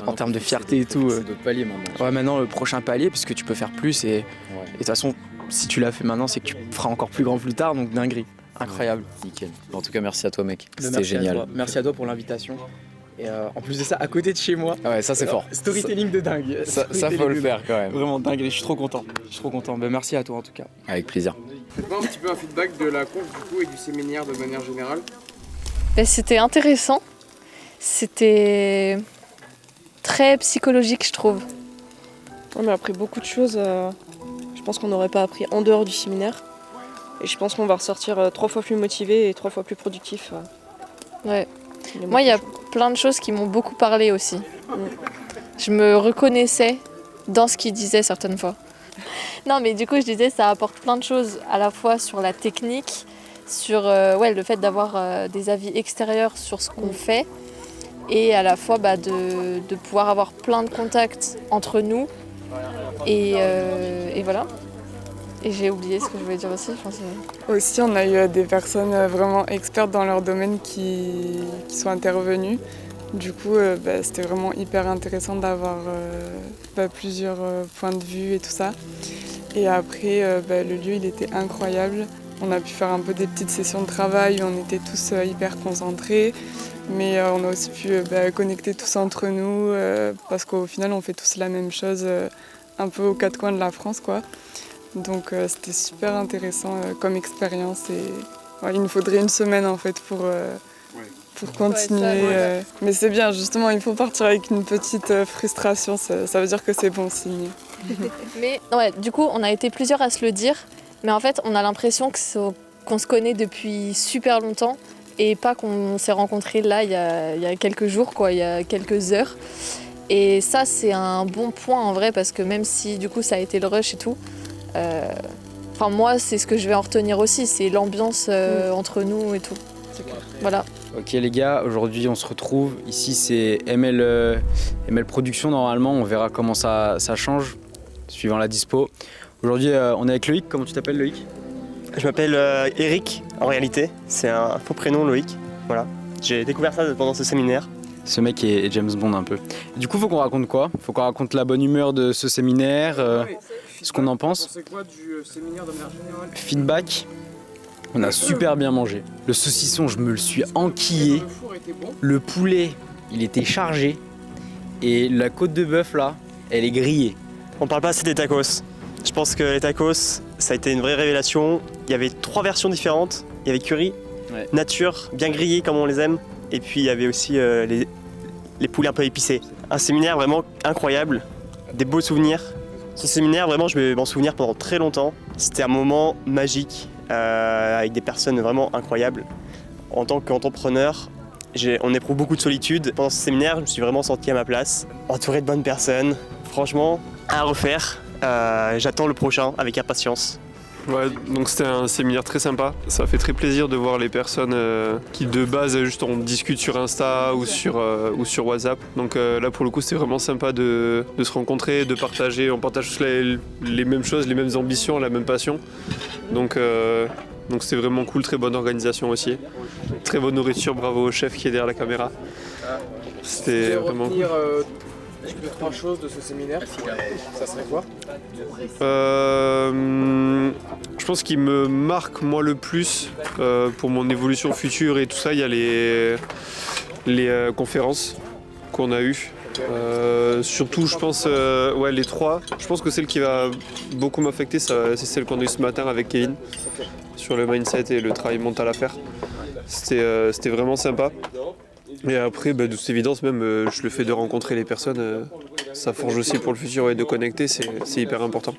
en termes de fierté et tout. C'est d'autres paliers maintenant. Ouais, maintenant le prochain palier, puisque tu peux faire plus, et de toute façon, si tu l'as fait maintenant, c'est que tu feras encore plus grand plus tard, donc dinguerie. Incroyable. Ouais, nickel. En tout cas, merci à toi, mec. C'était génial. Merci à toi pour l'invitation. Et en plus de ça, à côté de chez moi. Ah ouais, ça c'est fort. Storytelling de dingue. Ça faut le faire quand même. Vraiment dingue. Je suis trop content. Merci à toi en tout cas. Avec plaisir. Faites-moi un petit peu un feedback de la conf du coup et du séminaire de manière générale. C'était intéressant. C'était très psychologique, je trouve. On a appris beaucoup de choses. Je pense qu'on n'aurait pas appris en dehors du séminaire. Et je pense qu'on va ressortir 3 fois plus motivé et 3 fois plus productif. Ouais. Moi, il y a plein de choses qui m'ont beaucoup parlé aussi. Je me reconnaissais dans ce qu'il disait certaines fois. Non, mais du coup, je disais, ça apporte plein de choses, à la fois sur la technique, sur le fait d'avoir des avis extérieurs sur ce qu'on fait, et à la fois de pouvoir avoir plein de contacts entre nous. Et voilà. Et j'ai oublié ce que je voulais dire aussi. Aussi, on a eu des personnes vraiment expertes dans leur domaine qui sont intervenues. Du coup, c'était vraiment hyper intéressant d'avoir plusieurs points de vue et tout ça. Et après, le lieu, il était incroyable. On a pu faire un peu des petites sessions de travail où on était tous hyper concentrés. Mais on a aussi pu connecter tous entre nous parce qu'au final, on fait tous la même chose un peu aux 4 coins de la France, quoi. Donc c'était super intéressant comme expérience et il nous faudrait une semaine en fait pour continuer. Mais c'est bien, justement, il faut partir avec une petite frustration, ça veut dire que c'est bon signe. Mais ouais, du coup, on a été plusieurs à se le dire, mais en fait, on a l'impression qu'on se connaît depuis super longtemps et pas qu'on s'est rencontrés là il y a quelques jours, quoi, il y a quelques heures. Et ça, c'est un bon point en vrai, parce que même si du coup ça a été le rush et tout, moi, c'est ce que je vais en retenir aussi, c'est l'ambiance entre nous et tout. Voilà. Ok les gars, aujourd'hui on se retrouve, ici c'est ML Production normalement, on verra comment ça change suivant la dispo. Aujourd'hui on est avec Loïc, comment tu t'appelles Loïc? Je m'appelle Eric en réalité, c'est un faux prénom Loïc, voilà. J'ai découvert ça pendant ce séminaire. Ce mec est James Bond un peu. Et du coup faut qu'on raconte quoi? Faut qu'on raconte la bonne humeur de ce séminaire, ce qu'on en pense. C'est quoi du séminaire de manière générale? Feedback. On a super bien mangé. Le saucisson, je me le suis enquillé. Le poulet, il était chargé. Et la côte de bœuf, là, elle est grillée. On parle pas assez des tacos. Je pense que les tacos, ça a été une vraie révélation. Il y avait 3 versions différentes. Il y avait curry, nature, bien grillé comme on les aime. Et puis il y avait aussi les poulets un peu épicés. Un séminaire vraiment incroyable, des beaux souvenirs. Ce séminaire, vraiment, je vais m'en souvenir pendant très longtemps. C'était un moment magique. Avec des personnes vraiment incroyables. En tant qu'entrepreneur, on éprouve beaucoup de solitude. Pendant ce séminaire, je me suis vraiment senti à ma place, entouré de bonnes personnes. Franchement, à refaire. J'attends le prochain avec impatience. Ouais, donc c'était un séminaire très sympa. Ça fait très plaisir de voir les personnes qui de base juste on discute sur Insta ou sur WhatsApp. Donc là pour le coup c'était vraiment sympa de se rencontrer, de partager. On partage tous les mêmes choses, les mêmes ambitions, la même passion. Donc c'était vraiment cool, très bonne organisation aussi. Très bonne nourriture, bravo au chef qui est derrière la caméra. C'était vraiment cool. 3 choses de ce séminaire, ça serait quoi? Je pense qu'il me marque moi le plus pour mon évolution future et tout ça, il y a les conférences qu'on a eues. Surtout je pense les 3. Je pense que celle qui va beaucoup m'affecter, c'est celle qu'on a eue ce matin avec Kevin sur le mindset et le travail mental à faire. C'était vraiment sympa. Et après, de toute évidence, même le fait de rencontrer les personnes, ça forge aussi pour le futur et de connecter, c'est hyper important.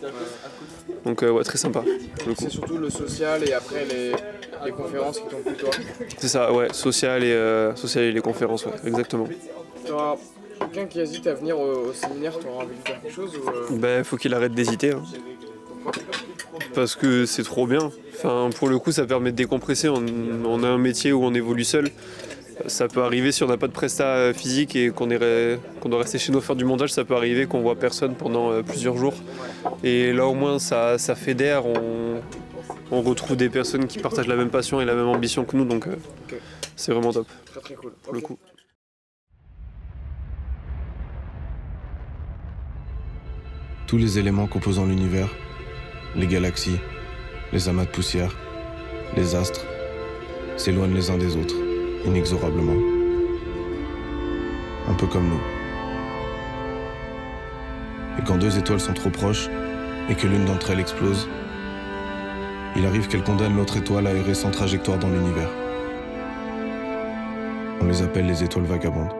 Donc très sympa. C'est surtout le social et après les conférences qui t'ont plu toi. C'est ça, ouais, social et les conférences, ouais, exactement. T'auras quelqu'un qui hésite à venir au séminaire, t'auras envie de faire quelque chose ou Faut qu'il arrête d'hésiter. Hein. Parce que c'est trop bien. Enfin, pour le coup, ça permet de décompresser. On a un métier où on évolue seul. Ça peut arriver si on n'a pas de prestat physique et qu'on doit rester chez nous faire du montage, ça peut arriver qu'on voit personne pendant plusieurs jours. Et là au moins ça fédère, on retrouve des personnes qui partagent la même passion et la même ambition que nous, donc c'est vraiment top. Très cool. Pour le coup. Tous les éléments composant l'univers, les galaxies, les amas de poussière, les astres, s'éloignent les uns des autres. Inexorablement. Un peu comme nous. Et quand 2 étoiles sont trop proches et que l'une d'entre elles explose, il arrive qu'elle condamne l'autre étoile à errer sans trajectoire dans l'univers. On les appelle les étoiles vagabondes.